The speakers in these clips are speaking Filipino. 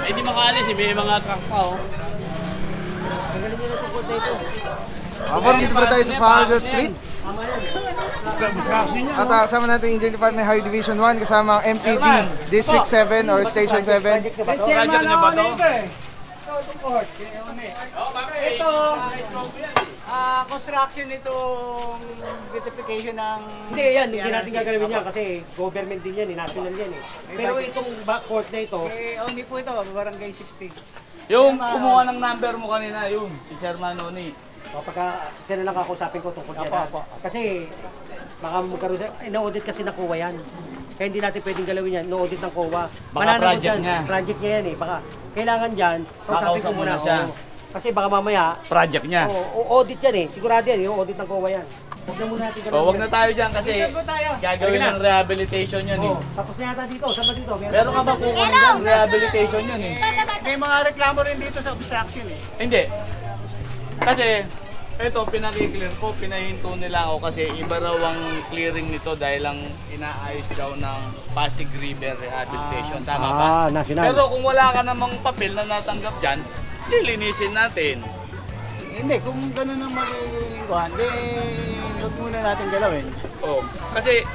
Eh, di makaalis, may mga truck pa, oh. Tanggalin nyo na itong kod na ito. Abor, dito pa tayo sa Fargo Street. At kasama natin yung Engineering Department Highway Division 1 kasama ang MPD District 7 or Station 7. Project niya ba ito? Ito, construction itong beautification ng... Hindi yan, hindi natin gagalawin yan kasi government din yan, national yan eh. Pero itong court na ito, only po ito, barangay 60. Yung kumuha ng number mo kanina, yun, si Chairman Noni. pagka siya na lang kakausapin ko tungkol yan. Kasi baka magkaroon siya, ina-audit kasi ng COA yan. Kaya hindi natin pwedeng galawin yan, no-audit ng COA. Baka project niya. Project niya yan eh, baka kailangan dyan, kausapin ko muna siya. Kasi baka mamaya, Project niya. audit yan eh, sigurado yan, yung audit ng COA yan. Huwag na muna natin galawin. Huwag na tayo dyan kasi gagawin ng rehabilitation yan eh. Tapos na yata dito, saan ba dito? Meron ka ba kukunin dyan? Rehabilitation yan eh. May mga reklamo rin dito sa obstruction eh. Hindi. Kasi, ito, pinakiklear ko, pinahinto nila ako kasi iba raw ang clearing nito dahil lang inaayos daw ng Pasig River Rehabilitation. Tama ba? National. Pero kung wala ka namang papel na natanggap dyan, lilinisin natin. Hindi, kung gano'n ang mag-iwan, huwag muna natin galawin. Oh, kasi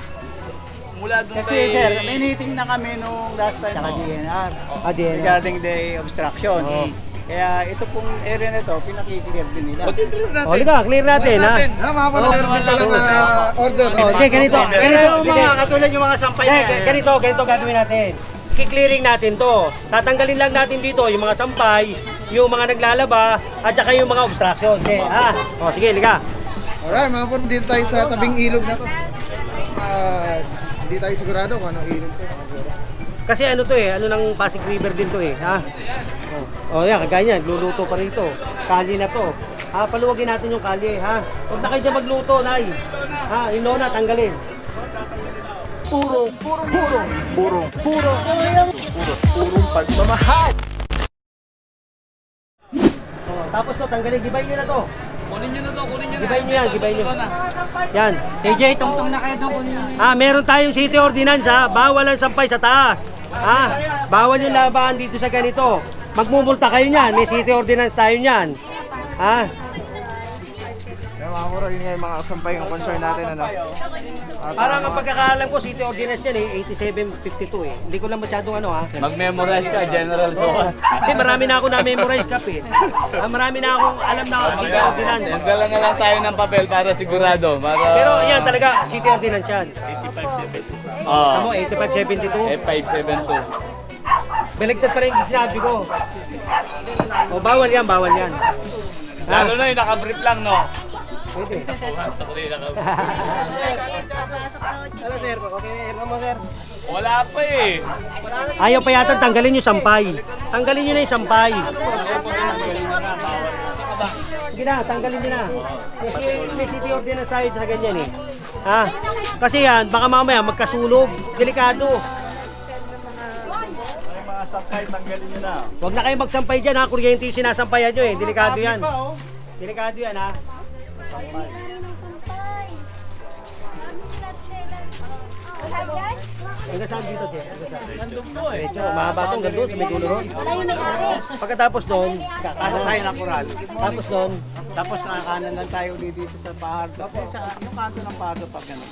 mula doon Kasi sir, may meeting na kami nung last time sa DNR regarding the obstruction. Kaya ito pong area na ito, pinakiklear din nila. clear natin. O, liga, clear natin ha. Mga po, meron din palang order. Okay, ganito. Katulad yung mga sampay na yan. Ganito gagawin natin. Ki-clearing natin to. Tatanggalin lang natin dito yung mga sampay, yung mga naglalaba, at saka yung mga obstruction. Okay, ha? O, sige, liga. Alright, mga po, dito tayo sa tabing ilog na to. Hindi tayo sigurado kung anong ilog to. Kasi ano to eh, ano ng Pasig River din to eh, ha? Oh, yan, kagaya niyan, luluto pa rito. Kali na to. Ha, paluwagin natin yung kali, ha? Huwag na kayo dyan magluto, nay. Ha, inona, tanggalin. Purong pagmamahal. Oh, tapos to, tanggalin, gibay nyo na to. Kunin nyo na to, kunin nyo na. Gibay nyo yan, gibay nyo. Yan. AJ, tungtong na kayo doon. Meron tayong city ordinance ha, bawal ang sampay sa taas. Bawal yung labahan dito sa ganito. Magmumulta kayo niyan, may city ordinance tayo niyan. Kaya mga po, yun nga yung mga kasampay ng concern natin. Ano? Parang ang pagkakaalam ko, city ordinance yan eh, 8752 eh. Hindi ko lang masyadong ano ha. Mag-memorize ka, General Sokat. Marami na ako na-memorize kap eh. Marami na akong alam na city ordinance. Magdala na lang tayo ng papel para sigurado. Pero yan talaga, city ordinance yan. 8572. Tamo, 8572. F572. Baligtad pa rin yung sinabi ko. O, bawal yan, bawal yan. Lalo na yung nakabrief lang, no? Pwede. Sa kulay nakabrief. Ano sir, okay na mo sir? Wala pa eh. Ayaw pa yata tanggalin yung sampay. Tanggalin nyo na yung sampay. Sige na, tanggalin nyo na. May city ordinance tayo sa ganyan eh. Kasi yan, baka mamaya magkasunog. Delikado. Mga sampay, tanggalin nyo na. Huwag na kayo magsampay dyan ha. Kuryente yung sinasampayan nyo eh. Delikado yan. Delikado yan ha. Hanggang saan dito, Che? Nandun po eh. Medyo mahaba itong gandun sa may dulo ron. Pagkatapos doon, Kanan tayo ng Coral. tapos doon, Tapos nakakanan lang tayo ulit dito sa Pahardo. Sa yung kanto ng Pahardo pag gano'n.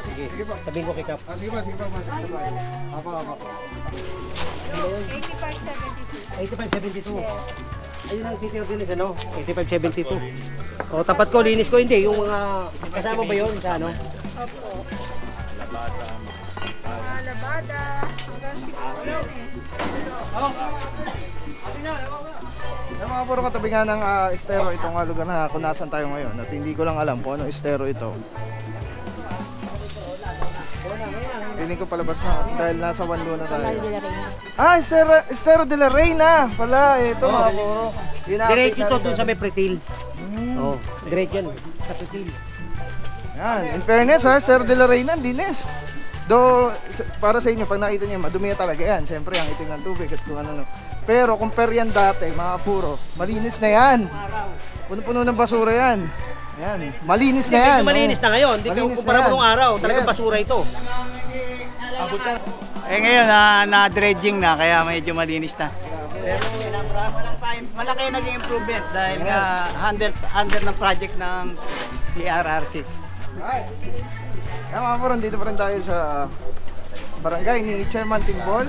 sige. Sabihin ko kay Kap. Sige pa, sige pa. Apa. 8572. Ayun ang city ordinance ano? 8572. O tapat ko, linis ko hindi. Yung mga kasama ba yun sa ano? Opo. Labada. Yung mga puro katabi nga ng estero itong lugar na kung nasan tayo ngayon at hindi ko lang alam kung anong estero ito. Piling ko palabas na dahil nasa Wanlo na tayo. Estero de la Reina pala. Ito mga puro. Diretso ito dun sa may pretil. Oo, diretso yan. Sa pretil. Yan. In fairness ha, Estero de la Reina, linis. Do para sa inyo, pag nakita niyo, madumi talaga yan. Siyempre, ang itim ng tubig at kung ano. Pero compare yan dati, mga puro, malinis na yan. Puno-puno ng basura yan. Yan. Malinis na yan. Malinis na ngayon. Hindi ko kumpara mo nung araw. Talagang basura ito. Eh ngayon, na-dredging na, kaya medyo malinis na. Pero malaki naging improvement dahil under ng project ng DRRC. Alright. Kaya mga puro, dito pa rin tayo sa barangay ni Chairman Tingbol.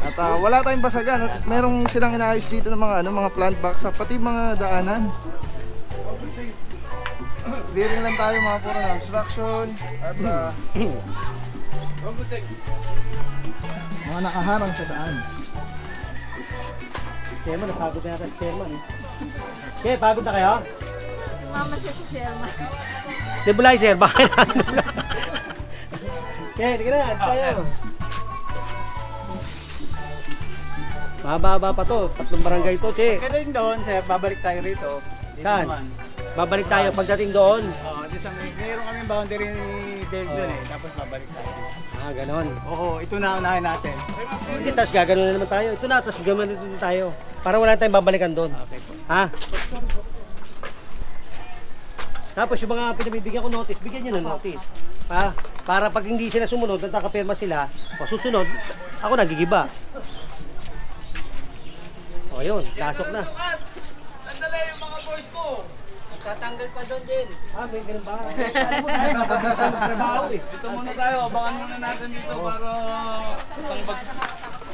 At wala tayong basagan at merong silang inaayos dito ng mga plant box pati mga daanan. Clearing lang tayo mga puro ng obstruction at mga nakaharang sa daan. Chairman, napagod na yata si Chairman eh. Okay, pagod na kayo? Mama siya si Chairman. Nebulay, sir, bakit na? Okay, hindi ka na, tayo. Mahaba pa to, 3 barangay to, che. Kaya din doon, sir, babalik tayo rito. Dito Saan? naman. Babalik tayo pagdating doon. Oo, dito sa mayroon kami boundary ni Dave doon eh, tapos babalik tayo. Ah, ganon. Oo, ito na unahin natin. Hindi, tapos gaganon na naman tayo. Ito na, tapos gaganon na tayo. Para wala tayong babalikan doon. Okay po. Ha? Tapos yung mga pinabibigyan ko notice, bigyan nyo ng notice. Ha? Para pag hindi sila sumunod, nagkakapirma sila, o susunod, ako nagigiba. O yun, lasok na. Nandala yung mga boys ko. Tatanggal pa doon din. Ah, may ganun ba? Alam mo tayo, trabaho eh. Dito muna tayo, abangan muna natin dito para isang bagsak.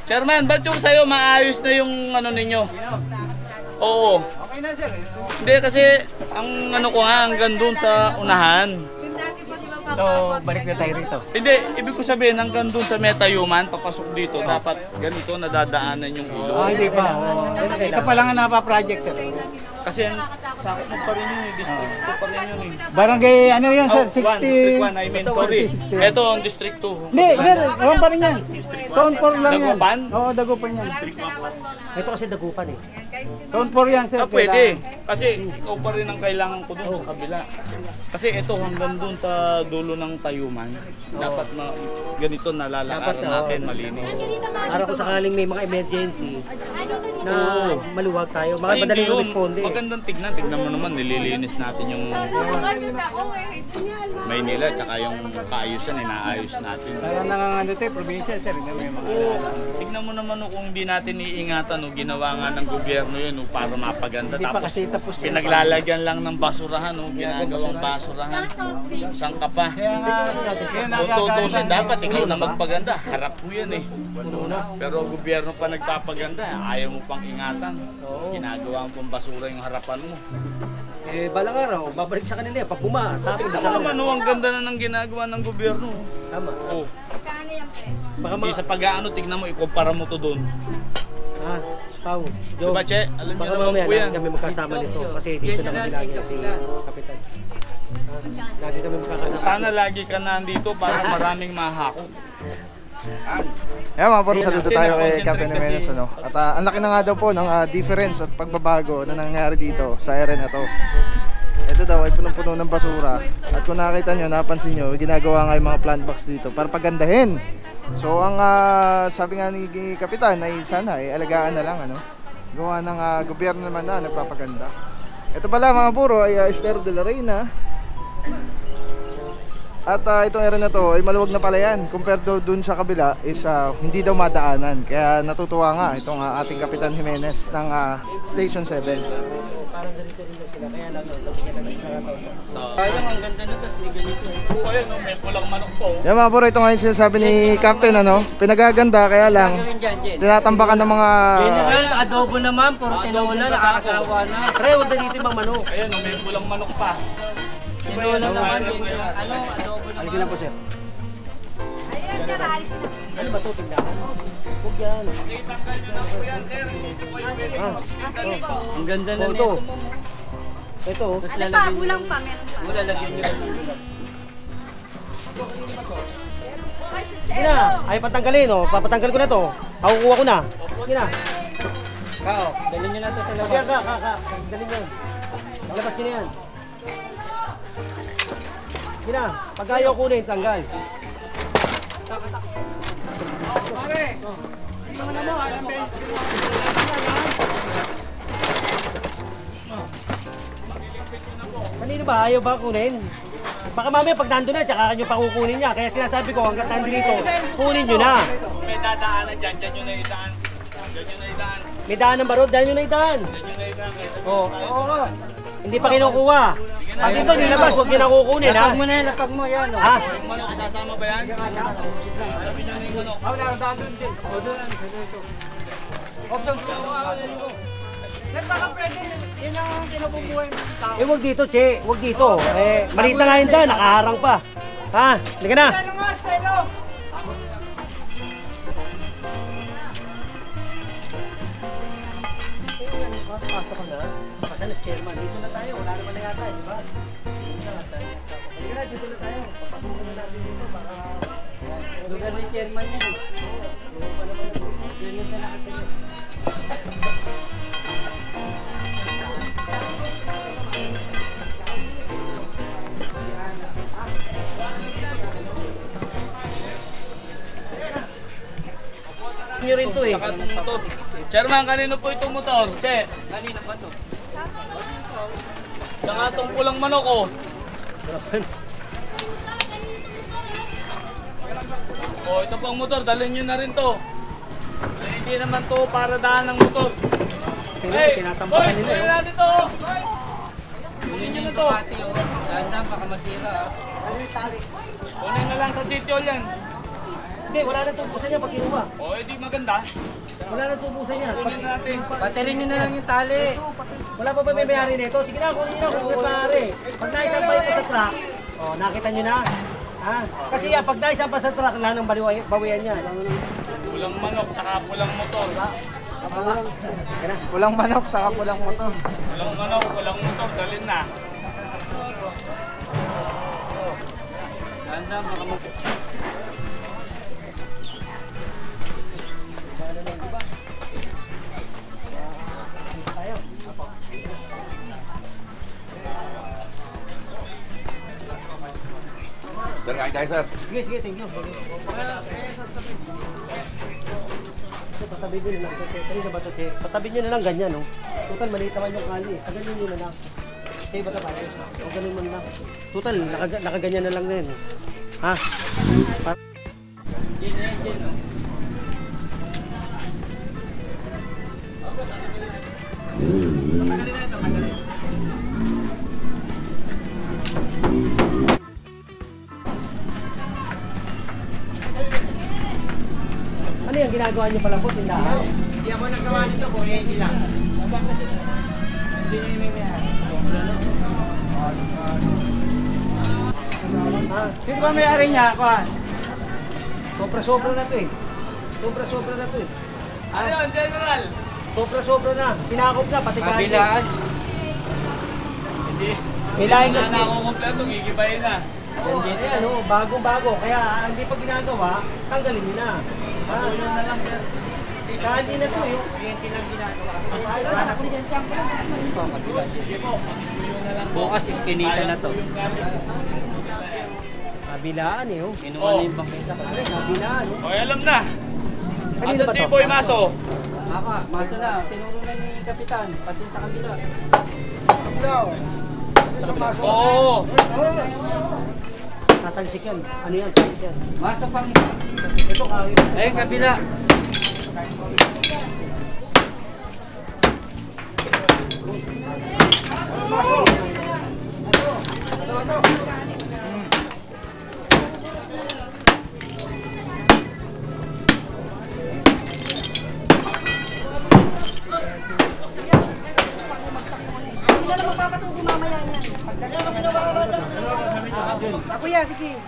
Chairman, ba't yung sa'yo maayos na yung ano ninyo? Oo. Okay na sir. Hindi kasi ang ano ko nga hanggang dun sa unahan. So, balik na tayo rito. Hindi, ibig ko sabihin hanggang dun sa Metayuman, papasok dito, dapat ganito nadadaanan yung ilog. Ah, hindi pa. Ito pa lang ang napa-project sir. Kasi ang sakot mo pa rin yun eh, district ko pa rin yun eh. Barangay ano yun sir, 60... District 1, I mean, sorry. 60. Ito ang District 2. Hindi, sir, ewan pa rin yan. Zone 4 lang yan. Dagupan? Oo, Dagupan yan. Ito kasi dagupan eh. Zone 4 yan sir. Ah, pwede. Kasi ikaw pa rin ang kailangan ko dun sa kabila. Kasi ito hanggang dun sa dulo ng Tayuman. Dapat ganito nalalakaran natin malinis. Para kung sakaling may mga emergency na maluwag tayo, mga Ay, hindi madaling yun. responde. Magandang tignan. Tignan mo naman, nililinis natin yung Maynila tsaka yung kaayusan, inaayos natin. Para nangangano tayo, probinsya sir. Hindi mo yung mga Tignan mo naman kung hindi natin iingatan, ginawa nga ng gobyerno yun para mapaganda. Hindi pa Tapos kasi tapos. pinaglalagyan lang ng basurahan, ginagawang basurahan. Saan ka pa? Kaya nga, Kung tutusin, dapat ikaw na magpaganda. Harap mo yan eh. Pero gobyerno pa nagpapaganda, ayaw mo pang ingatan. Ginagawa mo pang basura yung harapan mo. Eh, balang araw, babalik sa kanila yan. Pag buma, tapos Tignan mo naman, ang ganda na ng ginagawa ng gobyerno. Tama. Oh. Baka Hindi sa pag-aano, tignan mo, ikumpara mo to doon. Ha? Pao, Joe. Diba, Che? Alam niyo Baka naman mamaya po yan. lagi kami magkasama nito. Kasi dito na kami lagi si Kapitan. Lagi kami magkakasama. Sana lagi ka nandito para maraming mahakot. Kaya mga puro, saludo Kasi tayo kay na-concentrate Captain kasi. Jimenez. At ang laki na nga daw po ng difference at pagbabago na nangyari dito sa area na to. Ito daw ay punong-puno ng basura. At kung nakita nyo, napansin nyo, ginagawa nga yung mga plant box dito para pagandahin. So ang sabi nga ni Kapitan ay sana ay alagaan na lang, ano, gawa ng gobyerno naman na nagpapaganda. Ito pala mga puro ay Estero de la Reina. At itong area na to ay maluwag na pala yan. Compared dun sa kabila is hindi daw madaanan. Kaya natutuwa nga itong ating Kapitan Jimenez ng Station 7. Parang ganito rin sila. Kaya lang, lagyan ng karataw. Sayang, ang ganda na, tapos may ganito. Ayun, may pulang manok po. Yan mga puro, ito nga yung sinasabi ni Captain, ano, pinagaganda kaya lang tinatambakan ng mga... Adobo naman, puro tinola, nakakasawa na. Pre, huwag na dito yung mga manok. Ayun, may pulang manok pa. Tinola naman, adobo naman. Alisin na po, sir. Ano ba ito? Tignan mo. Huwag yan. Itanggal nyo na po yan, sir. Hindi po yung pwede. Ang ganda na nito. Ito. Ano pa? Kulang pa, meron pa. Wala, lagyan nyo. Ay, Sige na. Ay, patanggalin, oh. Papatanggal ko na to. Kukuha ko na. Sige na. Kao, dalhin nyo na ito sa Sige, Dalhin nyo. Palabas nyo na yan. Sige na. Pag ayaw kunin, tanggal. Kanino ba? Ayaw ba kunin? Baka mamaya pag nandun na, tsaka nyo pa kukunin niya. Kaya sinasabi ko, hanggang nandun dito, kunin nyo na. May dadaanan dyan, dyan nyo na idaan. Dyan nyo na idaan. May daan ng barod, dahil nyo na idaan. Dyan nyo na idaan. Oo. Hindi pa kinukuha. Pag ito nilabas, huwag nyo na kukunin, ha? Lapag mo yan. Ha? Yung manok, kasasama ba yan? Alamin nyo na yung manok. Baka pwede, yun ang kinububuhay mo sa tao. Eh, huwag dito, che. Huwag dito. Eh, maliit na nga yun daan, nakaharang pa. Ha? Halika na. Ano nga, Steno? Pasok ka na. Pasan na chairman. Dito na tayo. Wala naman na yata, di ba? Dito na tayo. Halika na, dito na tayo. Papasukin na natin dito para... Lugar ni chairman yan. Yun na nakataya. Nyo rin to eh. Saka itong motor. Chairman, kanino po itong motor? Che. Kanino ba to? Saka itong pulang manok, oh. Oh, ito pang motor, dalhin nyo na rin to. Eh, hindi naman to para daan ng motor. Hey, boys, kunin natin to. Kunin nyo na to. Dahan-dahan, baka masira. Kunin na lang sa city hall yan. Hindi, wala na tubusan niya pag kinuha. Oh, edi maganda. Wala na tubusan niya. Kunin natin. Baterin nyo na lang yung tali. Wala pa ba may mayari nito? Sige na, kunin nyo na kung may. Pag naisampay ko sa truck, oh, nakita nyo na. Ha? Kasi yan, pag naisampay sa truck, wala nang bawian niya. Pulang manok, saka pulang motor. Pulang manok, saka pulang motor. Pulang manok, pulang motor, dalhin na. Dahan-dahan, baka masira. Sir, kain tayo, sir. Sige, sige, thank you. Patabi nyo na lang. Kanina ba ito, Che? Patabi nyo na lang ganyan, no? Total, maliit naman yung kali. Ganyan nyo na lang. Che, bata pa? O, ganun mo na lang. Total, nakaganyan na lang din. Ha? Ano yung ginagawa niyo pala po, tindahan? Hindi ako nagawa nito, kuryente lang. Hindi nyo yung Ha? Sino ba may-ari niya? Kuhan? Sobra-sobra na to eh. Sobra-sobra na to eh. Ano yun, General? Sobra-sobra na. Pinakop na, pati kahit. Kabilaan. Hindi. May laing na na. ako kompleto, gigibayin na. Oo, ayan o, bagong-bago. Kaya hindi pa ginagawa, tanggalin nyo na. Ha? Yun na lang, sir. Kahit na to yung Kuryente lang ginagawa. Sige po, yun na lang. Bukas iskinita na to. Yung gamit. kabilaan eh. Oh. Kinuha na yung bangkita ko. Kabilaan. Oh. Okay, alam na. Kanino Asan ba si to? Boy Maso? Aka, maso na. Tinuro na ni Kapitan. Pati sa kabila. Oo. Tatalsik yan. Ano yan? Talsik yan. Maso pang isa. Ito kawin. Ayun, kabila. Kuya, sige.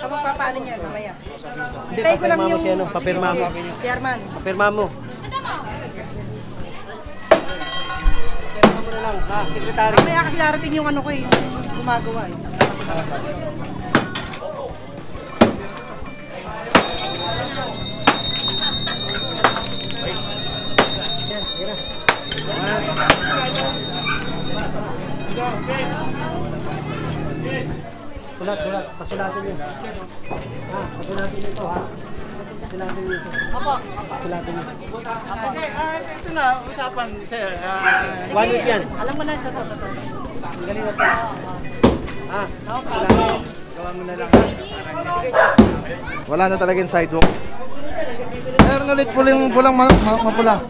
Ako papaano niya mamaya. Hindi, Hintay ko lang papirma mo yung... siya. No? Papirma mo. Chairman. Papirma mo. Papirma mo na lang. Ha, sekretary. Mamaya kasi darating yung ano ko eh, yung gumagawa eh. Yan, yan na. Sulat, sulat. Pasulatin niyo. Ha, pasulatin niyo ito, ha. Pasulatin niyo ito. Opo. Pasulatin niyo. Ito na, usapan, sir. 1 week yan. Alam mo na ito. Ang galing na ito. Ha? Gawa mo na lang. Wala na talaga yung sidewalk. Meron ulit pulang mapula.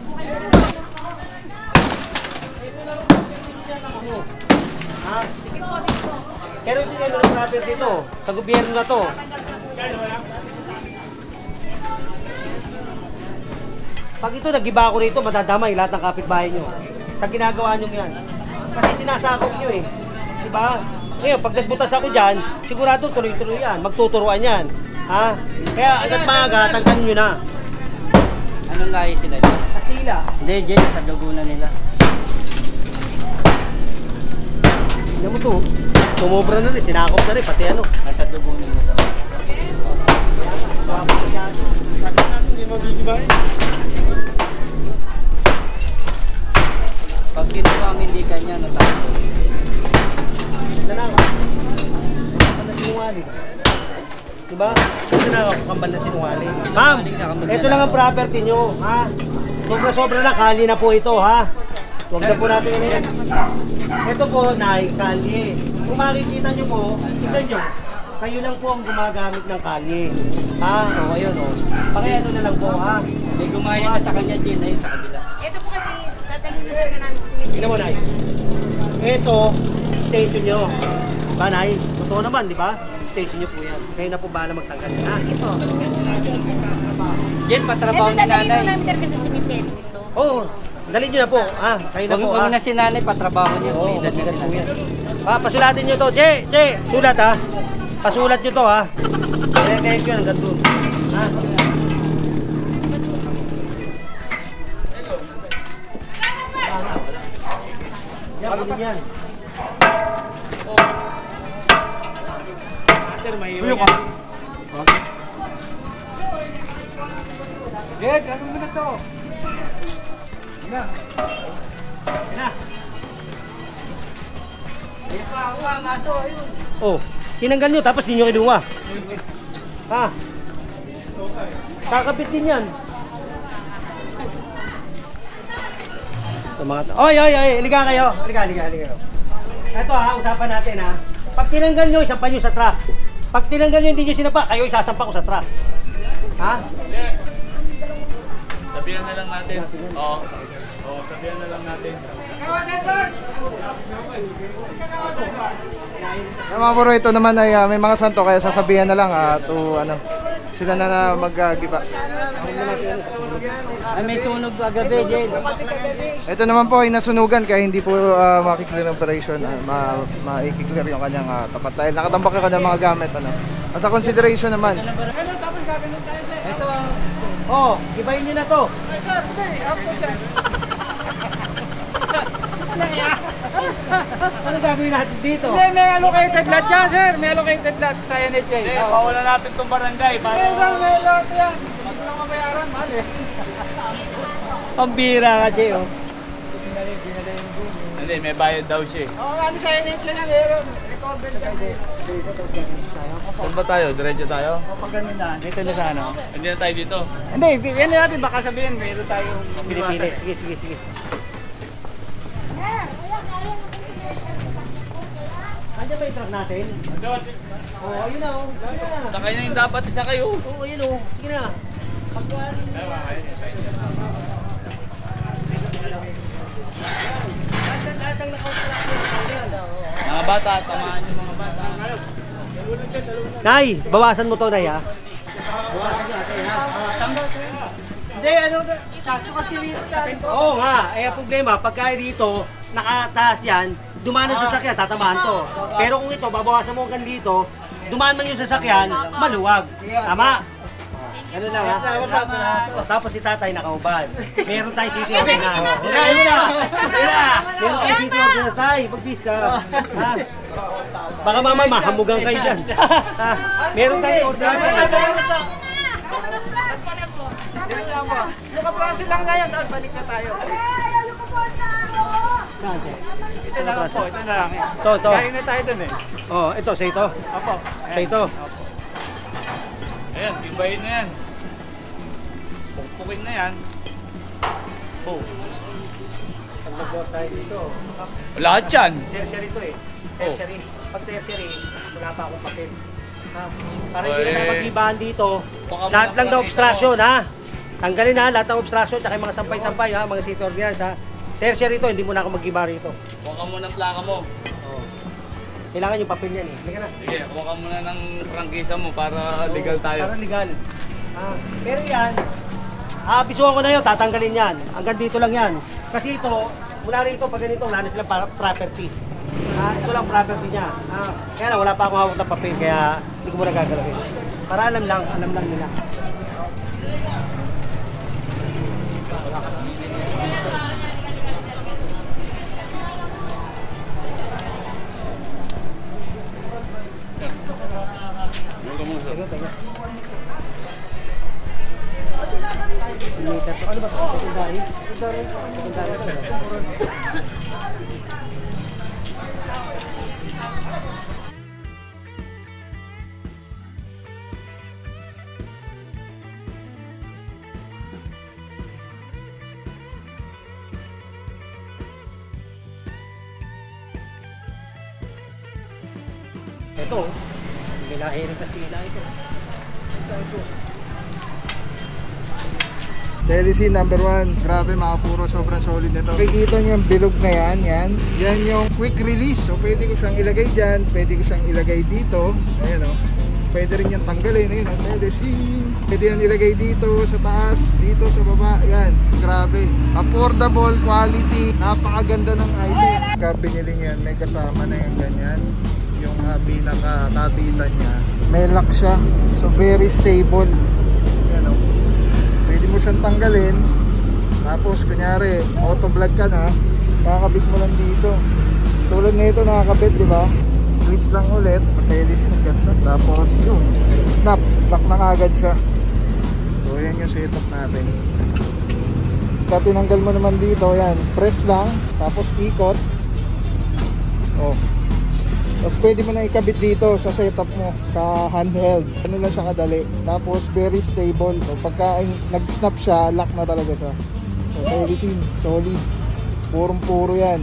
Ha? Pero hindi kayo ng property dito. Sa gobyerno na to. Pag ito nag-iba ako rito, madadamay lahat ng kapitbahay nyo. Sa ginagawa nyo yan. Kasi sinasakop nyo eh. Diba? Ngayon, pag nagbutas ako dyan, sigurado tuloy-tuloy yan. Magtuturuan yan. Ha? Kaya agad maaga, tanggalin nyo na. Anong lahi sila? Kastila. Hindi, Jen, sa dugunan nila. Tignan mo to. Tumobra na rin, sinakop na rin, pati ano. Nasa dugunan nila. Pag kinuha ang hindi kanya, natapos. Ito na. Kambal na sinungaling. Diba? Ito na ako, kambal na sinungaling. Ma'am, ito lang ang property nyo, ha? Sobra-sobra na, kali na po ito, ha? Huwag na po natin yan. Ito po, Nay, kalye. Kung makikita nyo po, tignan nyo. Kayo lang po ang gumagamit ng kalye. Ha? O, ayun, o. Pakiano na lang po, ha? May gumaya na sa kanya, Jen, ayun sa kabila. Ito po kasi, dadalhin na namin sa simit. Tignan mo, Nay. Ito, station nyo. Diba, Nay? Totoo naman, di ba? Station nyo po yan. Kayo na po bahala magtanggal. Ha? Ito. Jen, patrabaho Ito, ni dadalhin nanay. na namin talaga sa cemetery ito. Oo. Dalhin nyo na po. Ha? Kayo na po, ha? Huwag na si nanay, patrabaho niya. Oo, May edad na mabigat si po nanay. yan. Ha, pasulatin nyo to. Che, sulat ha. Pasulat nyo to ha. Kaya yun hanggang doon. Ha? Yan, kunin yan. Tuyo ka. Dad, ano mo na to? Yan na. Oh, tinanggal nyo tapos di nyo kinuha. Ha? Kakapit din yan. Ito mga oy, halika kayo. Halika kayo. Ito ha, usapan natin ha. Pag tinanggal nyo, isampa nyo sa truck. Pag tinanggal nyo, hindi nyo sinapa, kayo isasampa ko sa truck. Ha? Sabihan na lang natin. Oo. Oo, sabihan na lang natin. Mga puro, ito naman ay may mga santo kaya sasabihan na lang to ano sila na mag-giba. Ay, may sunog agabi, Jen. Ito naman po ay nasunugan kaya hindi po makiklear ng operation, ma-i-clear yung kanyang tapat dahil nakatambak yung kanyang mga gamit ano. As a consideration naman. Ito ang... Oh, ibahin nyo na to. Ano gagawin natin dito? Hindi, may allocated lot yan, sir. May allocated lot sa NHA. Hindi, pawalan natin itong barangay para... Sir, may lot yan. Huwag lang mabayaran, mahal eh. Pambira ka, Jay, oh. Hindi, may bayad daw siya. Oo, ano sa NHA na meron. Recorded yan. Saan ba tayo? Diretso tayo? Kapag ganun na, dito na sa ano. Hindi na tayo dito. Hindi, yan natin. Baka sabihin, meron tayong... Pinipili. Sige. Andiyan ba yung truck natin? Oh, yun na, oh. Sige na. Sa kanya yung dapat isa kayo. Oo, yun, oh. Sige na. Pagkuhan. Lahat ang nakautalak ko. Mga bata, tamaan yung mga bata. Nay, bawasan mo to, Nay, ha? Bawasan mo natin, ha? Hindi, ano, sakto kasi rito yan. Oo nga, ang problema, pagka dito, nakataas yan, dumaan ang sasakyan, tatamaan to. Pero kung ito, babawasan mo hanggang dito, dumaan man yung sasakyan, maluwag. Tama? Ano lang ha? Tapos si tatay nakaubad. Meron tayong city ordinance. Meron tayong city ordinance. Tay, mag-bis ka. Ha? Baka mama mahamugan kayo dyan. Ha? Meron tayong ordinance. Yung kaprasil lang na yan, tapos balik na tayo. Ito na lang po, ito na lang. To. Kaya na tayo dun eh. Oh, ito, sa ito. Opo. Sa ito. Ayan, tibayin na yan. Pukpukin na yan. Oh. Pag nag-boss tayo dito, Lahat yan. tertiary to eh. Tertiary. Pag tertiary, wala pa akong papel. Ha? Para hindi na Oy. tayo mag-ibahan dito. Baka Lahat lang na mga obstruction ha. Tanggalin ha, lahat ng obstruction, tsaka yung mga sampay-sampay ha, mga city ordinance ha. Tertiary to, hindi mo na ako mag-iba rito. Kuha ka muna ng plaka mo. Kailangan yung papel yan eh. Halika na. Sige, kuha ka muna ng prangkisa mo para legal tayo. Para legal. Pero yan, abisuhan ko na yun, tatanggalin yan. Hanggang dito lang yan. Kasi ito, mula rito, pag ganito, wala na silang property. Ito lang property niya. Kaya lang, wala pa akong hawak ng papel, kaya hindi ko muna gagalawin. Para alam lang nila. Ano ba ito? Secondary? Ito, hindi nahirin kasi nila ito. Isa ito. Telecine number 1, grabe mga puro, sobrang solid nito. Makikita niyo yung bilog na yan yung quick release. So pwede ko siyang ilagay dyan, pwede ko siyang ilagay dito. Ayan o, pwede rin yan tanggalin. Ayun o, Telecine. Pwede yan ilagay dito, sa taas, dito sa baba. Yan, grabe. Affordable, quality, napakaganda ng item. Pagka binili niyan, may kasama na yung ganyan. Yung pinaka-kapitan niya. May lock siya, so very stable. Yan o. Pwede mo siyang tanggalin. Tapos kunyari auto vlog ka na, kakabit mo lang dito. Tulad na ito nakakabit, di ba? Twist lang ulit, pwede siya ganda. Tapos yun, snap, lock na agad siya. So yan yung setup natin. Pag tinanggal mo naman dito, yan, press lang, tapos ikot. Oh. Tapos pwede mo na ikabit dito sa setup mo, sa handheld. Ano lang siya kadali. Tapos very stable. So pagka nag-snap siya, lock na talaga siya. So Telecine, solid. Purong-puro yan.